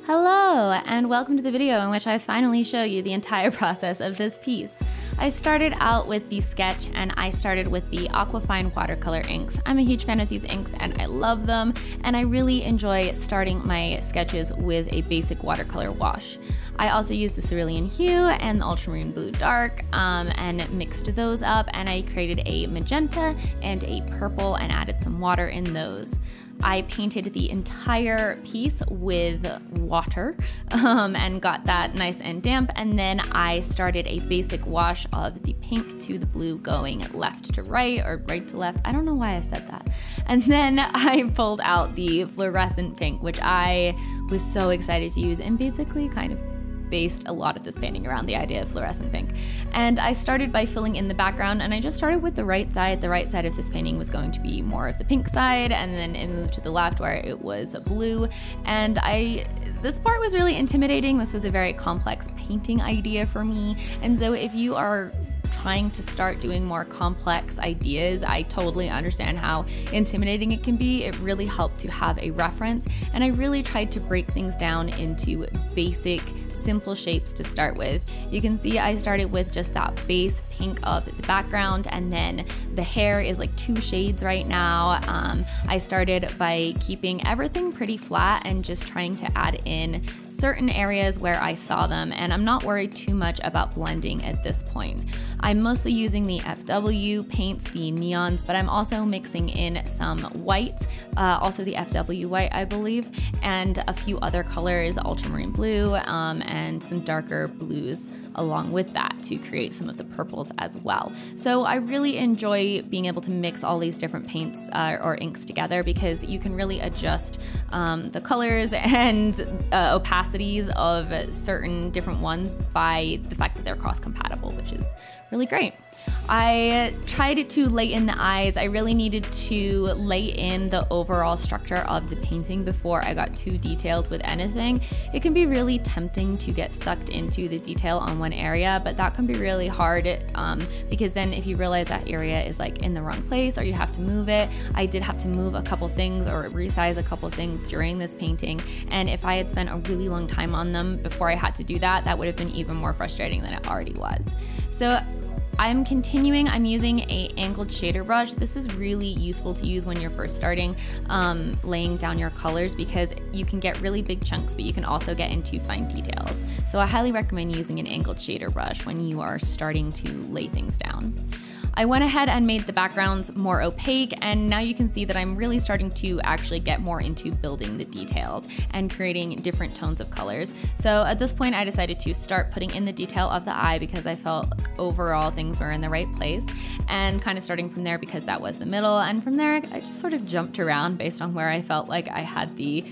Hello, and welcome to the video in which I finally show you the entire process of this piece. I started out with the sketch and I started with the Aquafine watercolor inks. I'm a huge fan of these inks and I love them, and I really enjoy starting my sketches with a basic watercolor wash. I also used the cerulean hue and the ultramarine blue dark and mixed those up, and I created a magenta and a purple and added some water in those. I painted the entire piece with water and got that nice and damp, and then I started a basic wash of the pink to the blue going left to right or right to left. I don't know why I said that. And then I pulled out the fluorescent pink, which I was so excited to use and basically kind of based a lot of this painting around the idea of fluorescent pink. And I started by filling in the background, and I just started with the right side. The right side of this painting was going to be more of the pink side, and then it moved to the left where it was blue. And this part was really intimidating. This was a very complex painting idea for me. And so if you are trying to start doing more complex ideas, I totally understand how intimidating it can be. It really helped to have a reference, and I really tried to break things down into basic, simple shapes to start with. You can see I started with just that base pink of the background, and then the hair is like 2 shades right now. I started by keeping everything pretty flat and just trying to add in certain areas where I saw them, and I'm not worried too much about blending at this point. I'm mostly using the FW paints, the neons, but I'm also mixing in some white, also the FW white, I believe, and a few other colors, ultramarine blue, and some darker blues along with that to create some of the purples as well. So I really enjoy being able to mix all these different paints or inks together, because you can really adjust the colors and opacities of certain different ones by the fact that they're cross-compatible, which is really great. I tried to lay in the eyes. I really needed to lay in the overall structure of the painting before I got too detailed with anything. It can be really tempting to get sucked into the detail on one area, but that can be really hard because then if you realize that area is like in the wrong place or you have to move it. I did have to move a couple things or resize a couple things during this painting, and if I had spent a really long time on them before I had to do that, that would have been even more frustrating than it already was. So I'm continuing. I'm using a angled shader brush. This is really useful to use when you're first starting laying down your colors, because you can get really big chunks, but you can also get into fine details. So I highly recommend using an angled shader brush when you are starting to lay things down. I went ahead and made the backgrounds more opaque, and now you can see that I'm really starting to actually get more into building the details and creating different tones of colors. So at this point I decided to start putting in the detail of the eye, because I felt like overall things were in the right place, and kind of starting from there because that was the middle, and from there I just sort of jumped around based on where I felt like I had the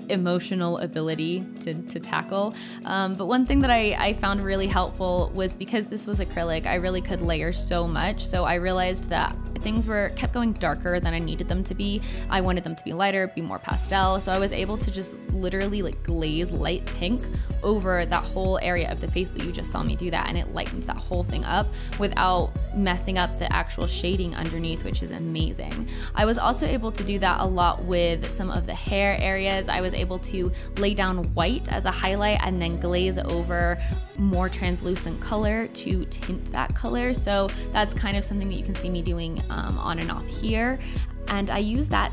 emotional ability to tackle. But one thing that I found really helpful was, because this was acrylic, I really could layer so much. So I realized that things kept going darker than I needed them to be. I wanted them to be lighter, be more pastel. So I was able to just literally glaze light pink over that whole area of the face that you just saw me do that, and it lightened that whole thing up without messing up the actual shading underneath, which is amazing. I was also able to do that a lot with some of the hair areas. I was able to lay down white as a highlight and then glaze over more translucent color to tint that color. So that's kind of something that you can see me doing on and off here. And I use that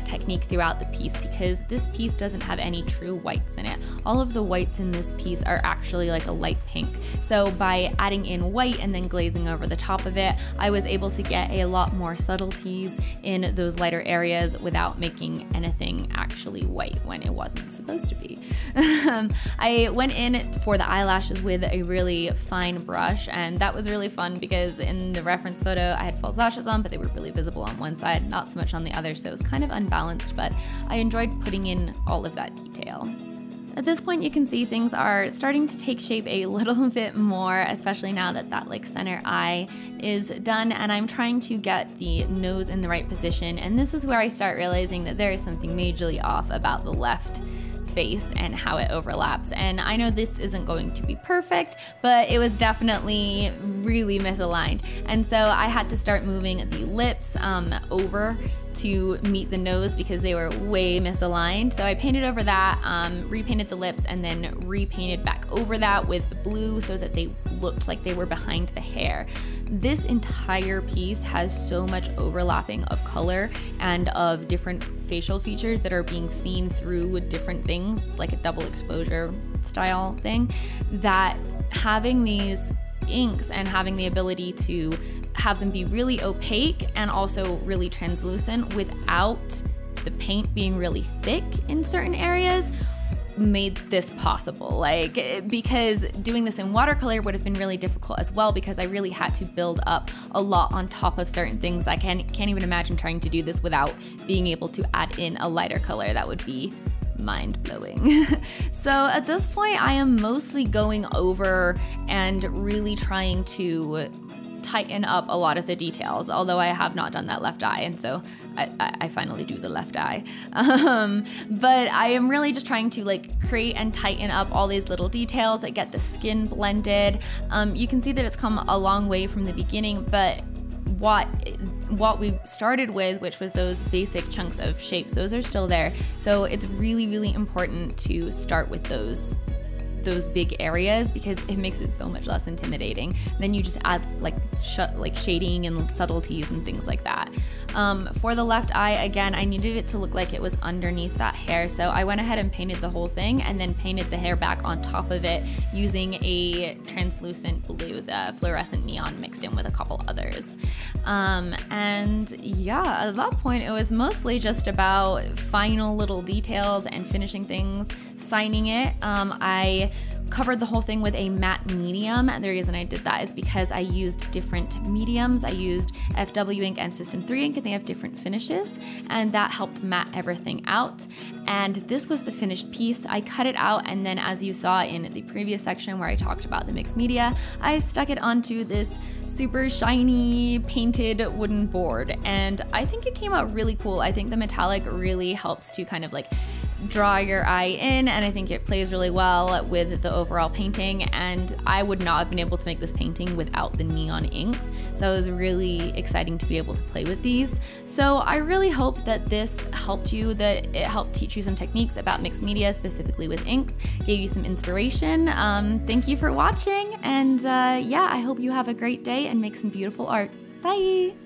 technique throughout the piece, because this piece doesn't have any true whites in it. All of the whites in this piece are actually like a light pink. So by adding in white and then glazing over the top of it, I was able to get a lot more subtleties in those lighter areas without making anything actually white when it wasn't supposed to be. I went in for the eyelashes with a really fine brush, and that was really fun because in the reference photo I had false lashes on, but they were really visible on one side, not so much on the other, so it was kind of unbalanced, but I enjoyed putting in all of that detail. At this point you can see things are starting to take shape a little bit more, especially now that that center eye is done, and I'm trying to get the nose in the right position, and this is where I start realizing that there is something majorly off about the left face and how it overlaps. And I know this isn't going to be perfect, but it was definitely really misaligned. And so I had to start moving the lips over to meet the nose because they were way misaligned. So I painted over that, repainted the lips, and then repainted back over that with the blue so that they looked like they were behind the hair. This entire piece has so much overlapping of color and of different facial features that are being seen through different things, like a double exposure style thing, that having these inks and having the ability to have them be really opaque and also really translucent without the paint being really thick in certain areas made this possible. Like, because doing this in watercolor would have been really difficult as well, because I really had to build up a lot on top of certain things. I can't even imagine trying to do this without being able to add in a lighter color. That would be mind-blowing. So at this point, I am mostly going over and really trying to tighten up a lot of the details, although I have not done that left eye, and so I finally do the left eye. But I am really just trying to like create and tighten up all these little details that get the skin blended. You can see that it's come a long way from the beginning, but what we started with, which was those basic chunks of shapes, those are still there. So it's really, really important to start with those big areas because it makes it so much less intimidating. Then you just add like shading and subtleties and things like that. For the left eye, again, I needed it to look like it was underneath that hair, so I went ahead and painted the whole thing and then painted the hair back on top of it using a translucent blue, the fluorescent neon mixed in with a couple others. And yeah, at that point it was mostly just about final little details and finishing things, signing it. I covered the whole thing with a matte medium, and the reason I did that is because I used different mediums. I used FW ink and System 3 ink, and they have different finishes, and that helped matte everything out. And this was the finished piece. I cut it out, and then as you saw in the previous section where I talked about the mixed media, I stuck it onto this super shiny painted wooden board, and I think it came out really cool. I think the metallic really helps to kind of like draw your eye in, and I think it plays really well with the overall painting, and I would not have been able to make this painting without the neon inks, so it was really exciting to be able to play with these. So I really hope that this helped you, that it helped teach you some techniques about mixed media, specifically with ink, gave you some inspiration. Thank you for watching, and yeah, I hope you have a great day and make some beautiful art. Bye!